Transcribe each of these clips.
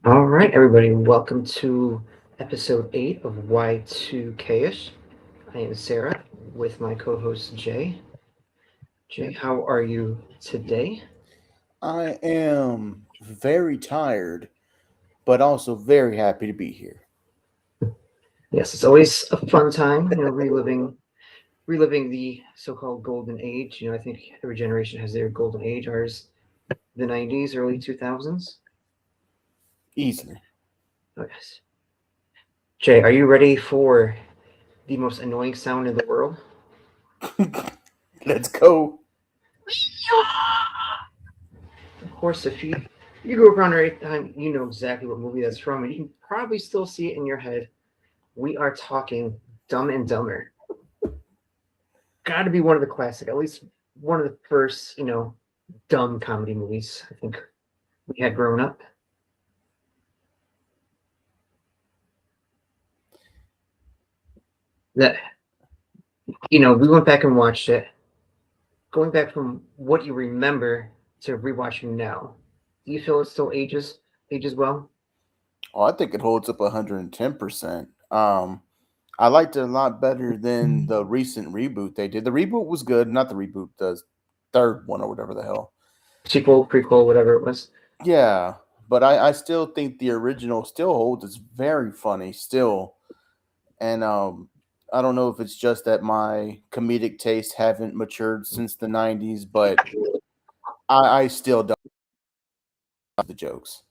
All right, everybody, welcome to episode 8 of Y2K-ish. I am Sarah with my co host Jay. Jay, how are you today? I am very tired, but also very happy to be here. Yes, it's always a fun time, reliving the so-called golden age. I think every generation has their golden age. Ours, the 90s, early 2000s. Easily. Oh, yes. Jay, are you ready for the most annoying sound in the world? Let's go. Of course, if you grew up around the right time, you know exactly what movie that's from, and you can probably still see it in your head. We are talking Dumb and Dumber. Got to be one of the classic, at least one of the first, dumb comedy movies I think we had grown up. That we went back and watched it. Going back from what you remember to rewatching now, do you feel it still ages well? Oh, I think it holds up 110%. I liked it a lot better than the recent reboot they did. The reboot was good, not the reboot, the third one or whatever the hell. Sequel, prequel, whatever it was. Yeah, but I still think the original still holds. It's very funny still. And I don't know if it's just that my comedic tastes haven't matured since the 90s, but I still don't like the jokes.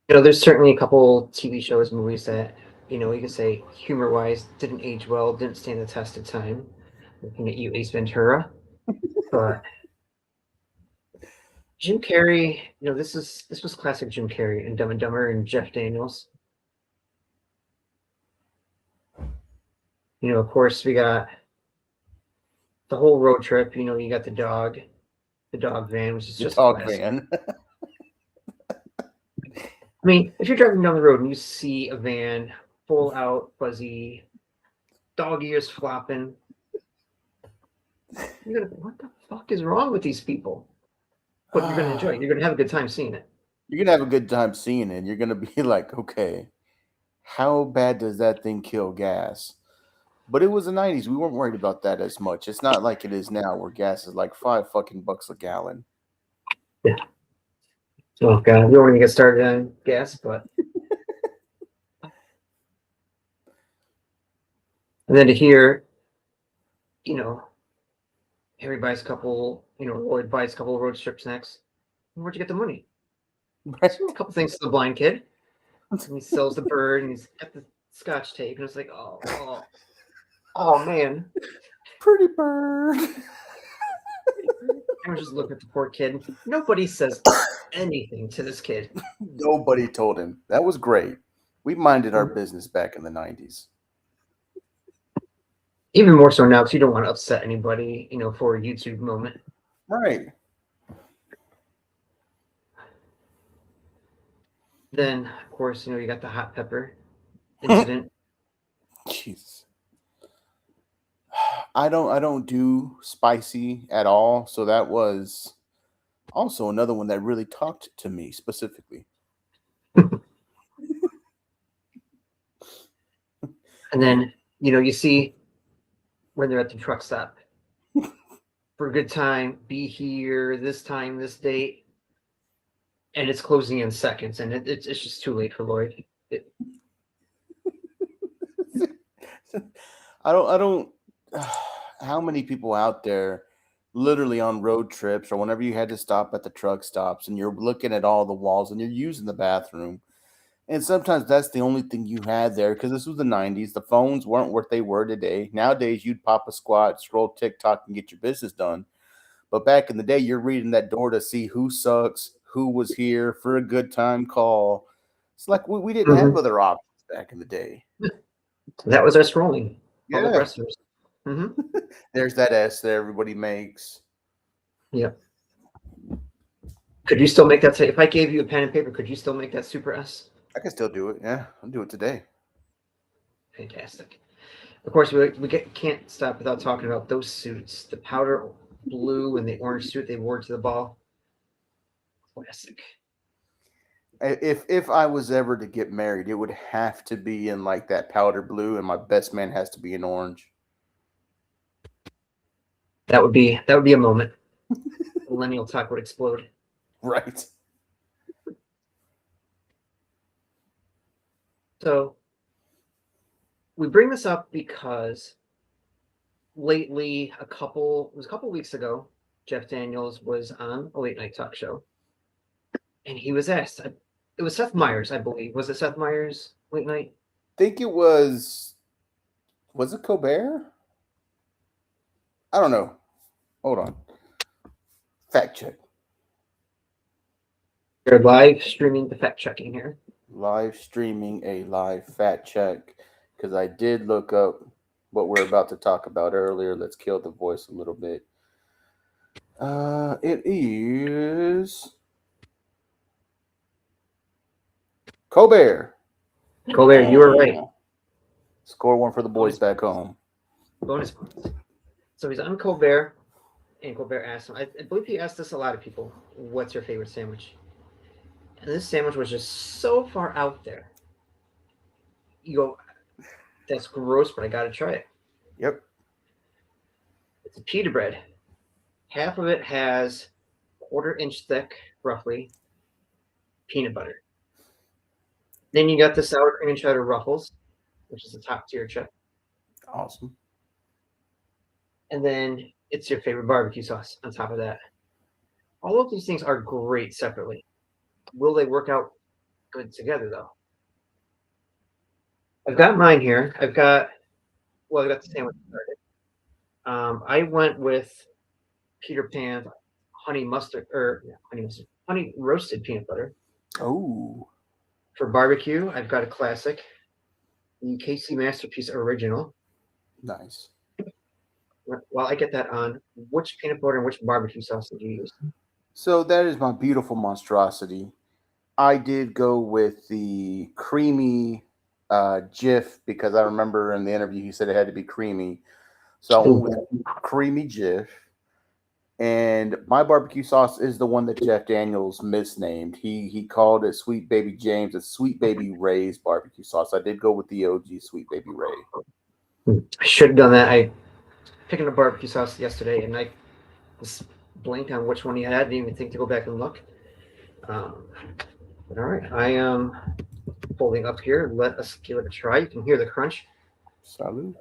There's certainly a couple TV shows, movies that you can say humor-wise didn't age well, didn't stand the test of time. Looking at you, Ace Ventura, but Jim Carrey, this was classic Jim Carrey and Dumb and Dumber and Jeff Daniels. Of course, we got the whole road trip. You got the dog van, which is The just a dog classic. van. I mean, if you're driving down the road and you see a van full out, fuzzy, dog ears flopping, you're gonna, what the fuck is wrong with these people? But you're gonna enjoy it. You're gonna have a good time seeing it. You're gonna have a good time seeing it. You're gonna be like, okay, how bad does that thing kill gas? But it was the 90s. We weren't worried about that as much. It's not like it is now where gas is like $5 a gallon. Yeah. Oh god, we don't want to get started on gas, but and then to hear, you know, Harry buys a couple, Lloyd buys a couple of road trip snacks. Where'd you get the money? So a couple things to the blind kid. And he sells the bird and he's got the scotch tape, and it's like, oh man. Pretty bird. I was just looking at the poor kid. Nobody says anything to this kid. Nobody told him. That was great. We minded our business back in the 90s. Even more so now because you don't want to upset anybody, for a YouTube moment. Right. Then, of course, you got the hot pepper incident. Jeez. I don't do spicy at all, so that was also another one that really talked to me specifically. And then, you see when they're at the truck stop for a good time, be here this time, this date, and it's closing in seconds, and it's just too late for Lloyd. I don't how many people out there literally on road trips or whenever you had to stop at the truck stops and you're looking at all the walls and you're using the bathroom. And sometimes that's the only thing you had there because this was the 90s. The phones weren't what they were today. Nowadays, you'd pop a squat, scroll TikTok, and get your business done. But back in the day, you're reading that door to see who sucks, who was here for a good time call. It's like we didn't have Mm-hmm. other options back in the day. That was our scrolling. All the Yeah. pressers. Mm-hmm. There's that S that everybody makes. Yeah. Could you still make that? If I gave you a pen and paper, could you still make that super S? I can still do it. Yeah, I'll do it today. Fantastic. Of course, can't stop without talking about those suits, the powder blue and the orange suit they wore to the ball. Classic. If I was ever to get married, it would have to be in like that powder blue, and my best man has to be in orange. That would be a moment. Millennial talk would explode. Right. So we bring this up because lately, it was a couple weeks ago, Jeff Daniels was on a late night talk show, and he was asked. It was Seth Meyers, I believe. Was it Seth Meyers late night? Think it was it Colbert? I don't know. Hold on. Fact check. They're live streaming the fact checking here. Live streaming a live fact check because I did look up what we're about to talk about earlier. Let's kill the voice a little bit. It is Colbert. Colbert, you were right. Score one for the boys back home. Bonus points. So he's on Colbert, and Colbert asked him. I believe he asked this a lot of people. What's your favorite sandwich? And this sandwich was just so far out there. You go, that's gross, but I gotta try it. Yep. It's a pita bread. Half of it has 1/4 inch thick, roughly, peanut butter. Then you got the sour cream and cheddar ruffles, which is the top tier chip. Awesome. And then it's your favorite barbecue sauce on top of that. All of these things are great separately. Will they work out good together, though? I've got mine here. I got the sandwich started. I went with Peter Pan honey mustard, honey roasted peanut butter. Oh. For barbecue, I've got a classic, the KC Masterpiece Original. Nice. While I get that on, which peanut butter and which barbecue sauce did you use? So that is my beautiful monstrosity. I did go with the creamy Jif because I remember in the interview he said it had to be creamy. So I went with creamy Jif. And my barbecue sauce is the one that Jeff Daniels misnamed. He called it Sweet Baby James. It's Sweet Baby Ray's barbecue sauce. I did go with the OG Sweet Baby Ray. I should have done that. I picked up a barbecue sauce yesterday, and I was blanked on which one he had. I didn't even think to go back and look. But all right, I am folding up here. Let us give it a try. You can hear the crunch. Salud.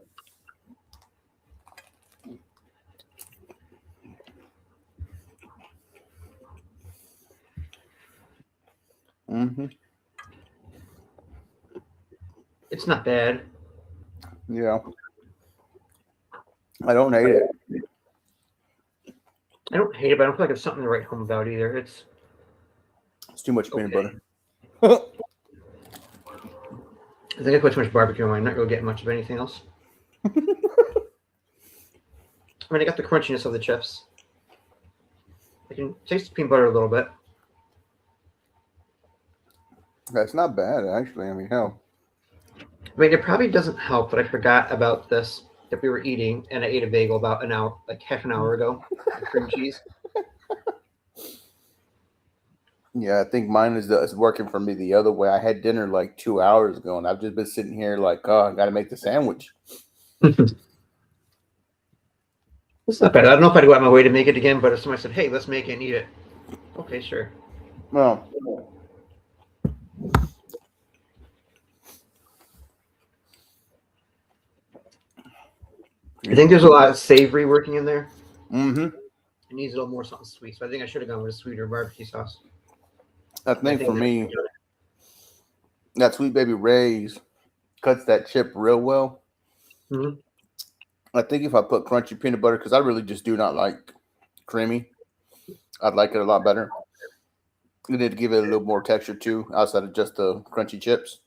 Mm-hmm. It's not bad. Yeah. I don't hate it. I don't hate it, but I don't feel like it's something to write home about either. It's too much peanut butter. I think I put too much barbecue on mine. I'm not really getting much of anything else. I mean, I got the crunchiness of the chips. I can taste the peanut butter a little bit. That's not bad, actually. I mean, hell. I mean, it probably doesn't help, but I forgot about this that we were eating, and I ate a bagel about an hour, like half an hour ago, with cream cheese. Yeah, I think mine is working for me the other way. I had dinner like 2 hours ago, and I've just been sitting here like, oh, I got to make the sandwich. It's not bad. I don't know if I'd go out my way to make it again, but if somebody said, "Hey, let's make it and eat it," okay, sure. Well, I think there's a lot of savory working in there. mm-hmm. It needs a little more something sweet. So I think I should have gone with a sweeter barbecue sauce. I think for me, that Sweet Baby Ray's cuts that chip real well. Mm-hmm. I think if I put crunchy peanut butter, because I really just do not like creamy, I'd like it a lot better. You need to give it a little more texture too, outside of just the crunchy chips.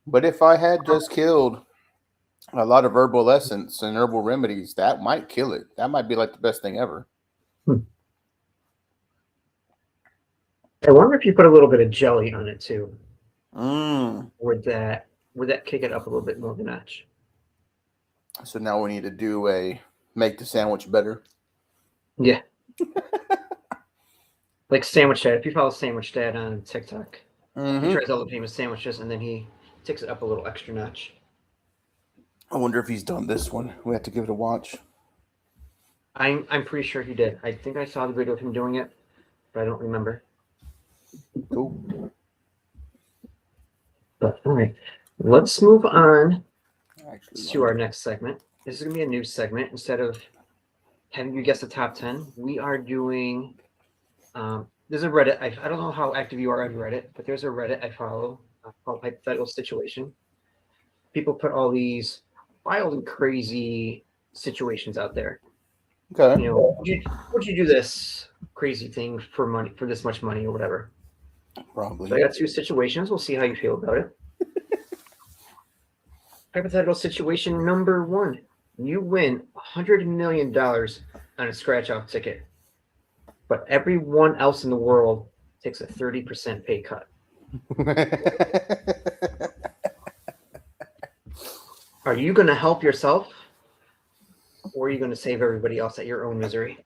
But if I had just killed a lot of herbal essence and herbal remedies, that might kill it. That might be like the best thing ever. I wonder if you put a little bit of jelly on it too. Mm. Would that kick it up a little bit more of a notch? So now we need to do make the sandwich better. Yeah. Like Sandwich Dad. If you follow Sandwich Dad on TikTok, he Mm-hmm. tries all the famous sandwiches and then he takes it up a little extra notch. I wonder if he's done this one. We have to give it a watch. I'm pretty sure he did. I think I saw the video of him doing it, but I don't remember. Cool. But all right, let's move on Actually, to our next segment. This is gonna be a new segment. Instead of having you guess the top 10, we are doing. There's a Reddit. I don't know how active you are on Reddit, but there's a Reddit I follow called Hypothetical Situation. People put all these wild and crazy situations out there. okay. Would you do this crazy thing for money, for this much money or whatever? So I Probably. got two situations. We'll see how you feel about it. Hypothetical situation number one: you win $100 million on a scratch-off ticket, but everyone else in the world takes a 30% pay cut. Are you going to help yourself, or are you going to save everybody else at your own misery?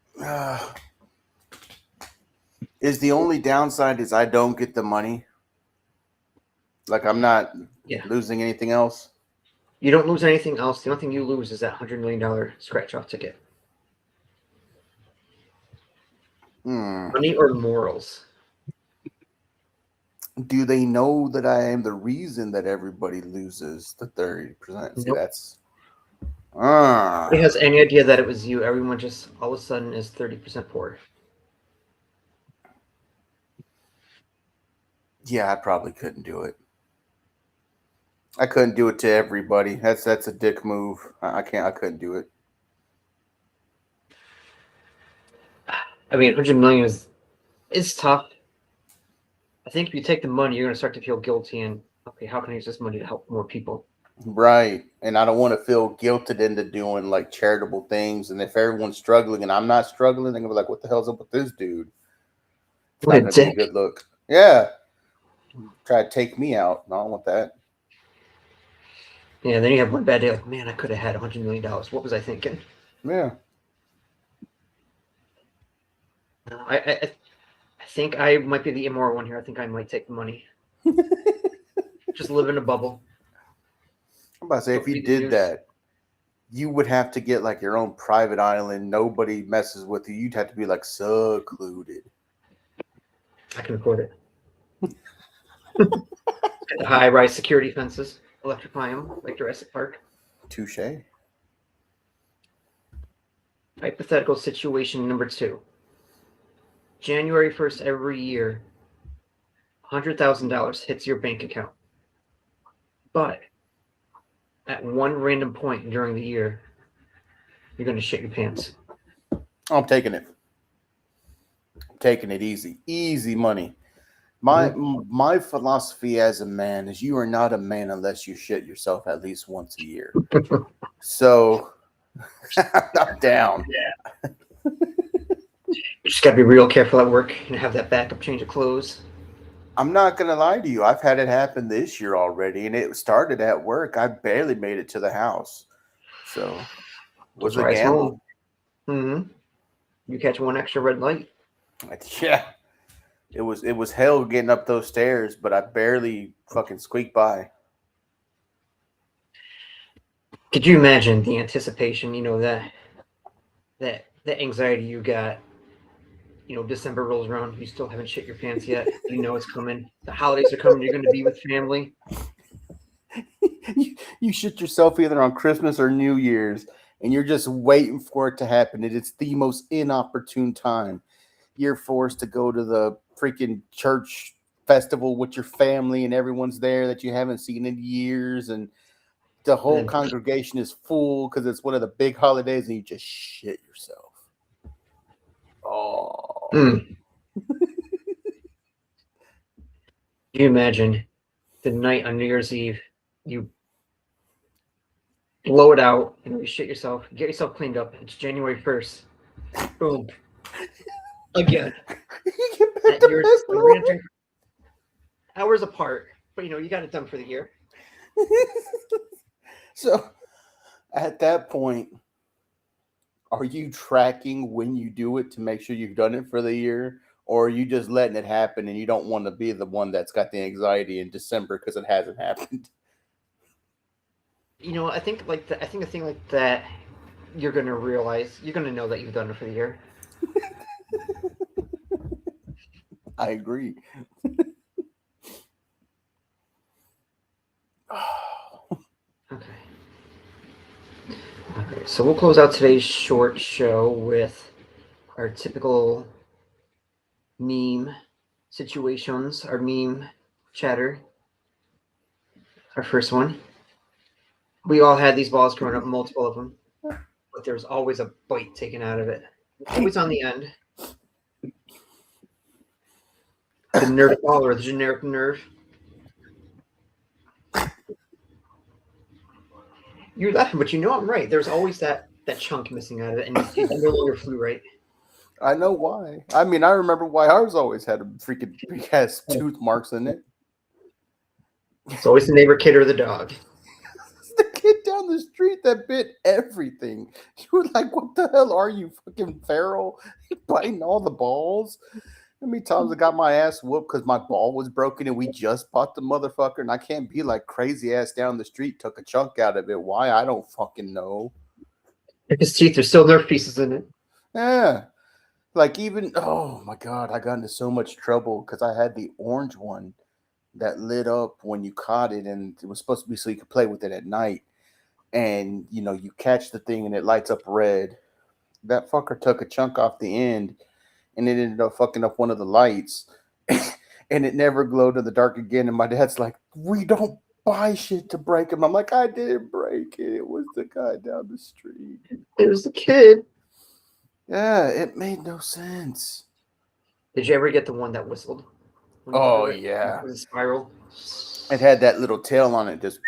Is the only downside is I don't get the money? Like I'm not Yeah. losing anything else? You don't lose anything else. The only thing you lose is that $100 million scratch-off ticket. Money or morals? Do they know that I am the reason that everybody loses the 30%? See, Nope. that's Nobody has any idea that it was you. Everyone just all of a sudden is 30% poor. yeah, I probably couldn't do it. I couldn't do it to everybody. That's a dick move. I can't. I couldn't do it. I mean, 100 million is tough. I think if you take the money, you're going to start to feel guilty and okay, how can I use this money to help more people? Right. And I don't want to feel guilted into doing like charitable things. And if everyone's struggling and I'm not struggling, they're gonna be like, "What the hell's up with this dude?" It's What not a gonna be a dick. good look. Yeah. Try to take me out. I don't want that. Yeah, then you have one bad day like, man, I could have had $100 million. What was I thinking? Yeah. I think I might be the immoral one here. I think I might take the money. Just live in a bubble. I'm about to say, if Don't you read the did news. that, you would have to get like your own private island. Nobody messes with you. You'd have to be like secluded. I can afford it. High-rise security fences, electrify them like Jurassic Park. Touche. Hypothetical situation number two. January 1st every year, $100,000 hits your bank account. But at one random point during the year, you're going to shit your pants. I'm taking it. I'm taking it easy. Easy money. My philosophy as a man is you are not a man unless you shit yourself at least once a year. So I'm down. You just got to be real careful at work and have that backup change of clothes. I'm not gonna lie to you. I've had it happen this year already, and it started at work. I barely made it to the house, so it was Those a rides home. gamble. Mm-hmm. You catch one extra red light. Yeah, it was hell getting up those stairs, but I barely fucking squeaked by. Could you imagine the anticipation? That anxiety you got. December rolls around, you still haven't shit your pants yet. You know it's coming. The holidays are coming. You're going to be with family. You shit yourself either on Christmas or New Year's, and you're just waiting for it to happen. And it's the most inopportune time. You're forced to go to the freaking church festival with your family, and everyone's there that you haven't seen in years, and the whole And then, congregation is full because it's one of the big holidays, and you just shit yourself. Oh, can you imagine the night on New Year's Eve? You blow it out, you shit yourself, get yourself cleaned up. It's January 1st. Boom. Again. you get back That to New Year's best the random hours apart, but you got it done for the year. So at that point, are you tracking when you do it to make sure you've done it for the year? or are you just letting it happen and you don't want to be the one that's got the anxiety in December because it hasn't happened? I think I think a thing like that, you're gonna realize, you're gonna know that you've done it for the year. I agree. Okay. Okay. So we'll close out today's short show with our typical meme situations, our meme chatter. Our first one. We all had these balls growing up, multiple of them, but there was always a bite taken out of it. Always on the end. The Nerf ball or the generic Nerf. You're laughing, but I'm right. There's always that chunk missing out of it, and it no longer flew right. I know why. I mean, I remember why ours always had a freaking big ass tooth marks in it. It's always the neighbor kid or the dog. The kid down the street that bit everything. You were like, what the hell are you, fucking feral? Biting all the balls? How many times I got my ass whooped because my ball was broken and we just bought the motherfucker and I can't be like crazy ass down the street, took a chunk out of it. Why? I don't fucking know. His teeth, there's still Nerf pieces in it. Yeah. Like even, oh my God, I got into so much trouble because I had the orange one that lit up when you caught it and it was supposed to be so you could play with it at night. And, you catch the thing and it lights up red. That fucker took a chunk off the end and it ended up fucking up one of the lights. And it never glowed in the dark again. And my dad's like, we don't buy shit to break them. I'm like, I didn't break it. It was the guy down the street. It was the kid. Yeah, it made no sense. Did you ever get the one that whistled? Oh, yeah. It was a spiral. It had that little tail on it. Just,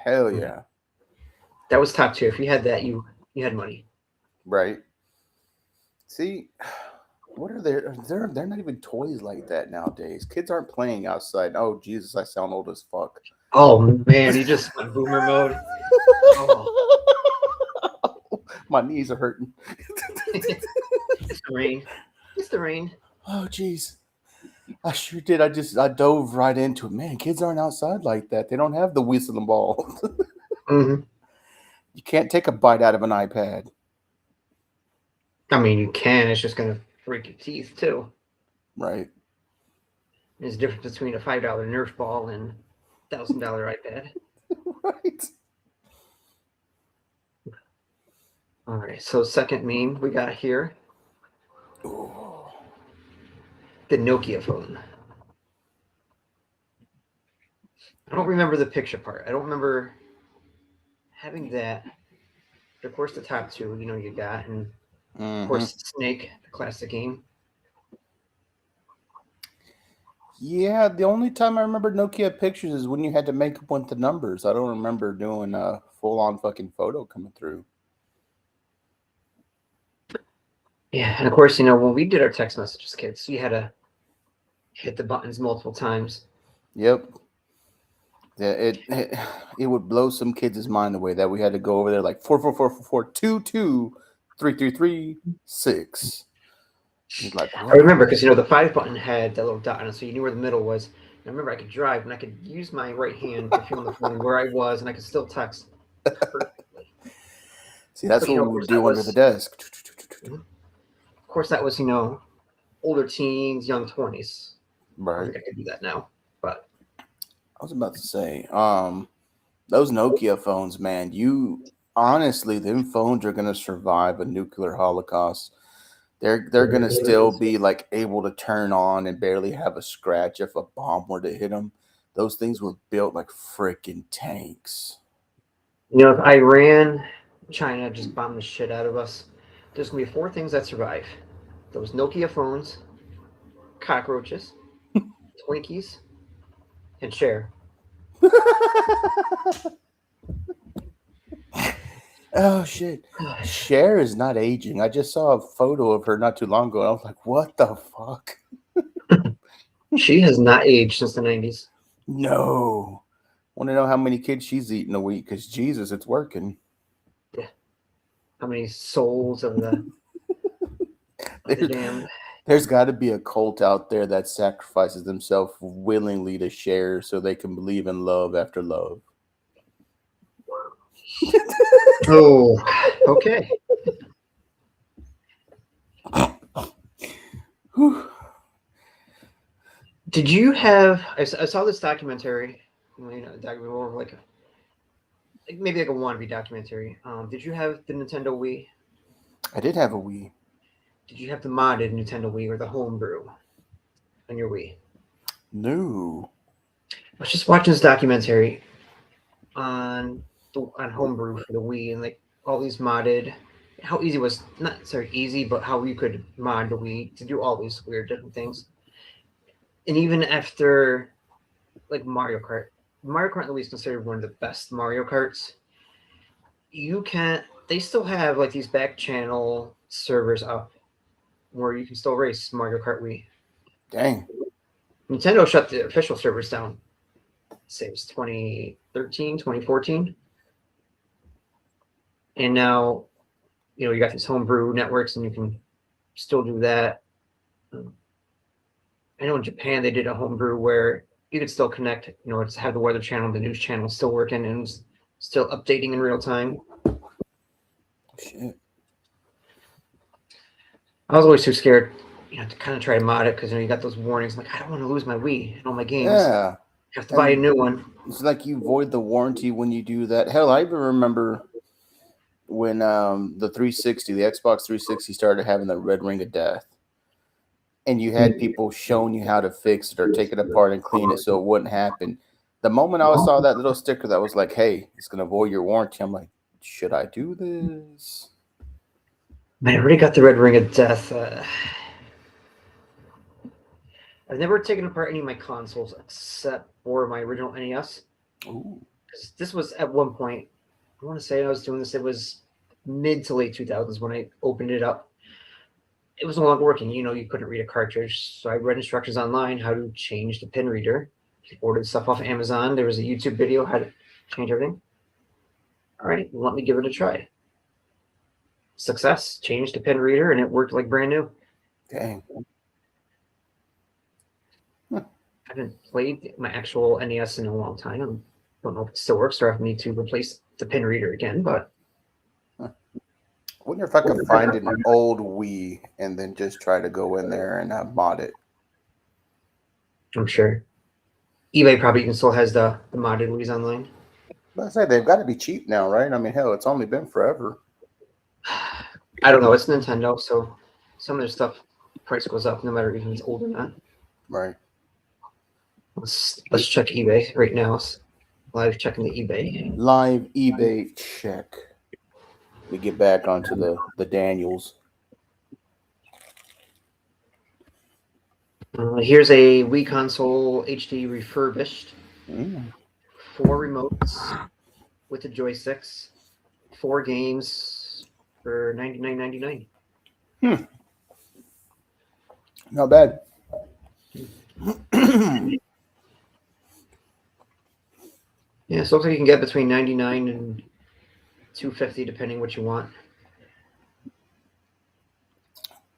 hell yeah. That was top tier. If you had that, you had money. Right. See, what are there? They're not even toys like that nowadays. Kids aren't playing outside. Oh, Jesus, I sound old as fuck. Oh, man. You just went boomer mode. Oh. My knees are hurting. It's the rain. It's the rain. Oh, jeez. I sure did. I dove right into it. Man, kids aren't outside like that. They don't have the whistling ball. Mm-hmm. You can't take a bite out of an iPad. I mean, you can. It's just going to break your teeth, too. Right. There's a difference between a $5 Nerf ball and $1,000 iPad. Right. All right. So, second meme we got here. Ooh. The Nokia phone. I don't remember the picture part. I don't remember having that. But of course, the top two, you got. And of course, Snake, the classic game. Yeah, the only time I remember Nokia pictures is when you had to make up with the numbers. I don't remember doing a full-on fucking photo coming through. Yeah, and of course, when we did our text messages, kids, you had to hit the buttons multiple times. Yep. Yeah, it would blow some kids' mind away that we had to go over there like 44444223336. Like, I remember because the 5 button had that little dot on it, so you knew where the middle was. And I remember I could drive and I could use my right hand to feel on the phone where I was, and I could still text perfectly. See, that's what we would do under the desk. Of course, that was older teens, young 20s. Right. I think I could do that now, but I was about to say, those Nokia phones, man, honestly, them phones are gonna survive a nuclear holocaust. They're gonna still be like able to turn on and barely have a scratch if a bomb were to hit them. Those things were built like freaking tanks. if Iran, China just bombed the shit out of us, there's gonna be 4 things that survive: those Nokia phones, cockroaches, Twinkies, and Cher. Oh shit. Cher is not aging. I just saw a photo of her not too long ago and I was like, what the fuck? She has not aged since the 90s. No. Want to know how many kids she's eating a week? Because Jesus, it's working. Yeah. How many souls of the damned? There's got to be a cult out there that sacrifices themselves willingly to share so they can believe in love after love. Oh, okay. Whew. Did you have? I saw this documentary. Documentary more of like maybe like a wannabe documentary. Did you have the Nintendo Wii? I did have a Wii. Did you have the modded Nintendo Wii or the homebrew on your Wii? No. I was just watching this documentary on on homebrew for the Wii and like all these modded. How easy was not necessarily easy, but how you could mod the Wii to do all these weird different things. And even after like Mario Kart on the Wii is considered one of the best Mario Karts. You can't. They still have like these back channel servers up where you can still race Mario Kart Wii. Dang. Nintendo shut the official servers down. Say it was 2013, 2014. And now, you got these homebrew networks and you can still do that. I know in Japan they did a homebrew where you could still connect, it's have the weather channel, the news channel still working and still updating in real time. Shit. I was always too scared, to kind of try to mod it because you got those warnings like I don't want to lose my Wii and all my games. Yeah. You have to buy a new one. It's like you void the warranty when you do that. Hell, I even remember when the Xbox 360 started having the red ring of death. And you had people showing you how to fix it or take it apart and clean it so it wouldn't happen. The moment I saw that little sticker that was like, hey, it's going to void your warranty, I'm like, should I do this? Man, I already got the red ring of death. I've never taken apart any of my consoles except for my original NES. Ooh. This was at one point, I want to say I was doing this, it was mid to late 2000s when I opened it up. It was no longer working. You couldn't read a cartridge. So I read instructions online how to change the pin reader. Ordered stuff off Amazon. There was a YouTube video how to change everything. All right, let me give it a try. Success. Changed the pin reader and it worked like brand new. Dang. I haven't played my actual NES in a long time. I don't know if it still works or if I need to replace the pin reader again, but I wonder if I could find an old Wii and then just try to go in there and mod it. I'm sure eBay probably still has the modded Wii's online. But I say they've got to be cheap now, right? I mean, hell, it's only been forever. I don't know. It's Nintendo, so some of their stuff price goes up no matter if it's old or not. Right. Let's check eBay right now. Live checking the eBay. Live eBay check. We get back onto the Daniels. Here's a Wii console HD refurbished. 4 remotes with the joysticks. 4 games for $99.99. Not bad. Yeah, so it looks like you can get between $99 and $250 depending what you want.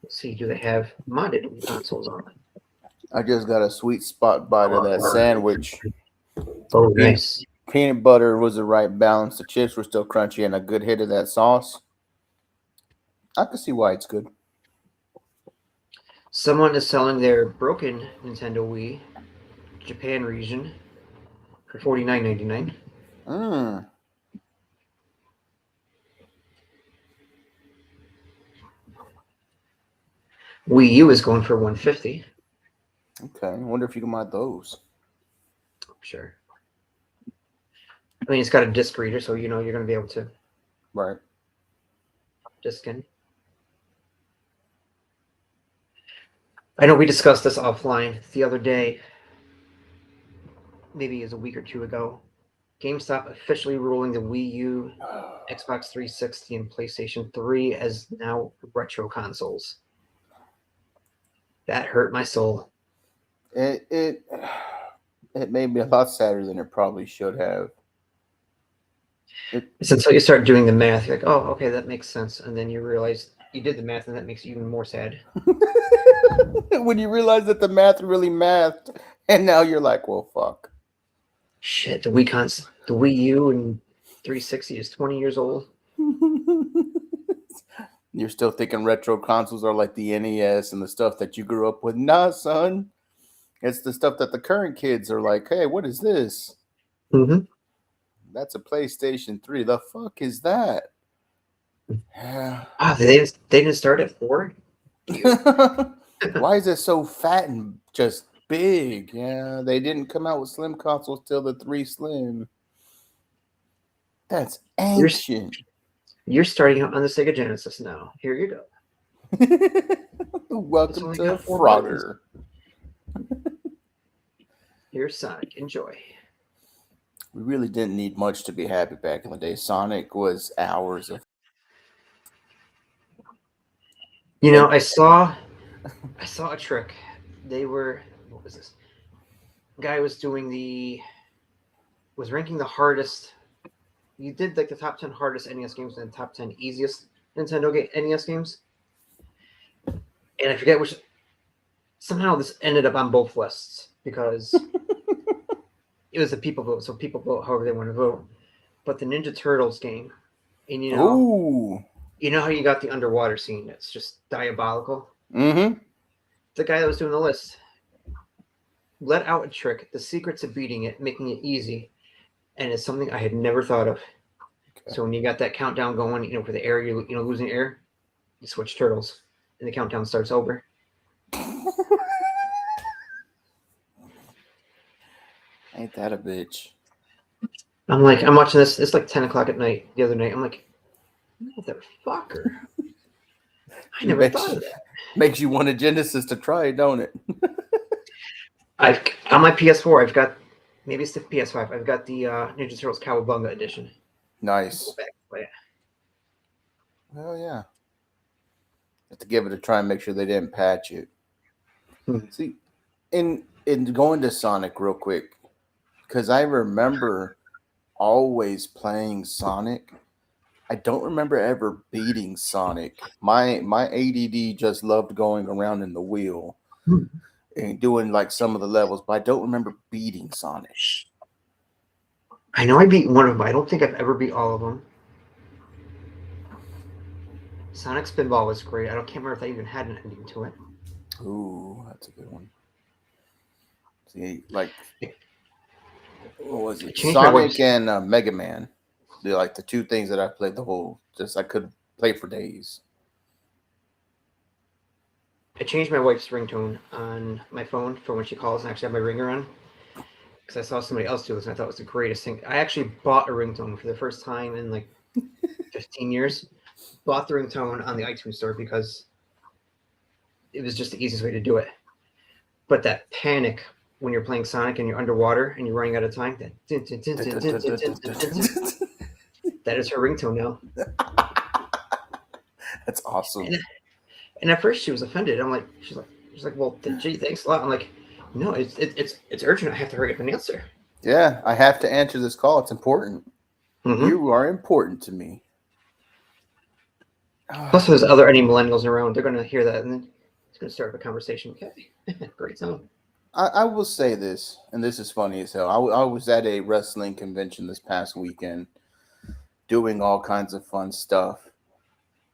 Let's see, do they have modded consoles on it? I just got a sweet spot bite of that sandwich. Oh, nice. Peanut butter was the right balance. The chips were still crunchy and a good hit of that sauce. I can see why it's good. Someone is selling their broken Nintendo Wii Japan region for $49.99. Wii U is going for $150. Okay, I wonder if you can mod those. Sure. I mean, it's got a disc reader, so you're going to be able to. Right. Disc in. I know we discussed this offline the other day. Maybe it was a week or two ago. GameStop officially ruling the Wii U, Xbox 360, and PlayStation 3 as now retro consoles. That hurt my soul. It made me a lot sadder than it probably should have. It's until you start doing the math, you're like, oh, okay, that makes sense. And then you realize You did the math, and that makes you even more sad. When you realize that the math really mathed, and now you're like, well, fuck. Shit, the Wii U and 360 is 20 years old. You're still thinking retro consoles are like the NES and the stuff that you grew up with. Nah, son. It's the stuff that the current kids are like, hey, what is this? Mm-hmm. That's a PlayStation 3. The fuck is that? Yeah. Ah, they didn't start at 4? Cute. Why is it so fat and just big? Yeah, they didn't come out with slim consoles till the 3 Slim. That's You're ancient. you're starting out on the Sega Genesis now. Here you go. It's Welcome only to got 4 buttons. Frogger. Here's Sonic. Enjoy. We really didn't need much to be happy back in the day. Sonic was hours of. You know, And I saw a trick. They were what was this? Guy was doing the was ranking the hardest. You did like the top 10 hardest NES games and the top 10 easiest NES games. And I forget which. Somehow this ended up on both lists because it was a people vote. So people vote however they want to vote. But the Ninja Turtles game, and ooh, you know how you got the underwater scene that's just diabolical. mm-hmm. The guy that was doing the list let out a trick, the secret to beating it, making it easy, and it's something I had never thought of. Okay. So when you got that countdown going, for the air, you losing air, you switch turtles, and the countdown starts over. Ain't that a bitch? I'm watching this. It's like 10 o'clock at night. The other night, I'm like, motherfucker! I never thought of that. Makes you want a Genesis to try it, don't it? I've on my PS4. I've got maybe it's the PS5. I've got the Ninja Turtles Cowabunga edition. Nice. Go back and play it. Well, yeah. Have to give it a try and make sure they didn't patch it. See, in going to Sonic real quick, because I remember always playing Sonic. I don't remember ever beating Sonic. My ADD just loved going around in the wheel and doing like some of the levels, but I don't remember beating Sonic. I know I beat one of them. I don't think I've ever beat all of them. Sonic Spinball was great. I can't remember if I even had an ending to it. Ooh, that's a good one. See, like, what was it? Sonic and Mega Man. They're like the two things that I played the whole. Just I could play for days. I changed my wife's ringtone on my phone for when she calls and actually have my ringer on. Because I saw somebody else do this and I thought it was the greatest thing. I actually bought a ringtone for the first time in like 15 years. Bought the ringtone on the iTunes store because it was just the easiest way to do it. But that panic when you're playing Sonic and you're underwater and you're running out of time, that is her ringtone now. That's awesome. And at first she was offended. She's like, well, gee, thanks a lot. I'm like, no, it's urgent. I have to hurry up and answer. Yeah, I have to answer this call. It's important. Mm-hmm. You are important to me. Plus, there's any millennials around. They're going to hear that, and then it's going to start up a conversation. Okay, great song. I will say this, and this is funny as hell. I was at a wrestling convention this past weekend doing all kinds of fun stuff.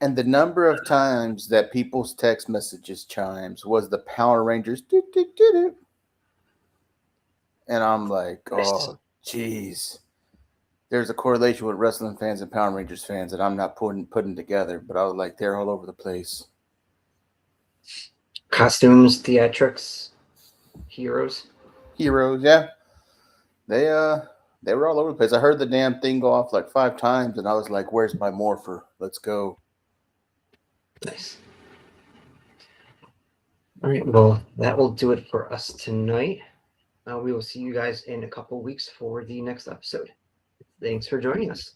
And the number of times that people's text messages chimes was the Power Rangers. And I'm like, oh, jeez. There's a correlation with wrestling fans and Power Rangers fans that I'm not putting together. But I was like, they're all over the place. Costumes, theatrics, heroes, yeah. They were all over the place. I heard the damn thing go off like 5 times, and I was like, where's my morpher? Let's go. Nice. All right, well, that will do it for us tonight. We will see you guys in a couple weeks for the next episode. Thanks for joining us.